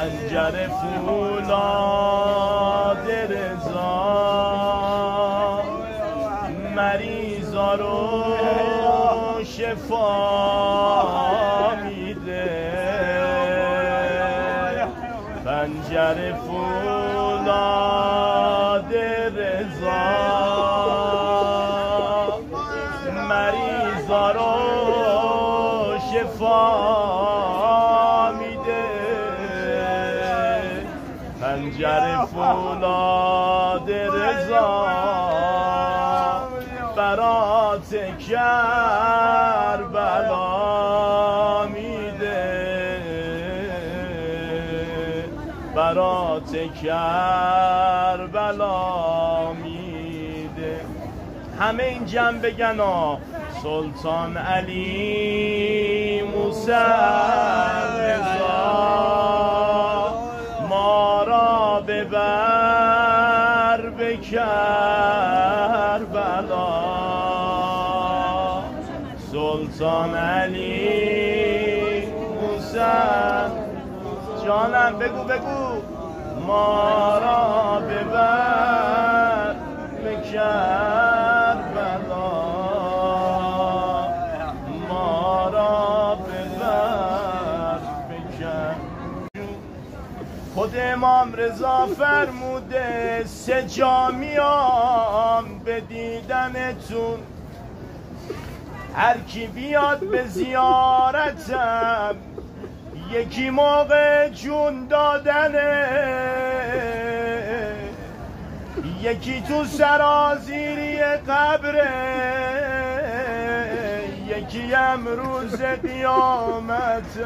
خنجر فولاد رضا مریضا رو شفا میده. خنجر فولاد رضا مریضا رو شفا میده. خنجر فولاد رضا برات کربلا میده. برات کربلا میده. همه این جمع بگن سلطان علی موسی رضا ما را ببر به کربلا. سلطان علی موسی جانم بگو ما را ببر به کربلا. ما را ببر به کربلا. خود امام رضا فرموده 3 جا میام به دیدنتون. هر کی بیاد به زیارتم یکی موقع جون دادنه، یکی تو سرازیری قبره، یکی امروز قیامت.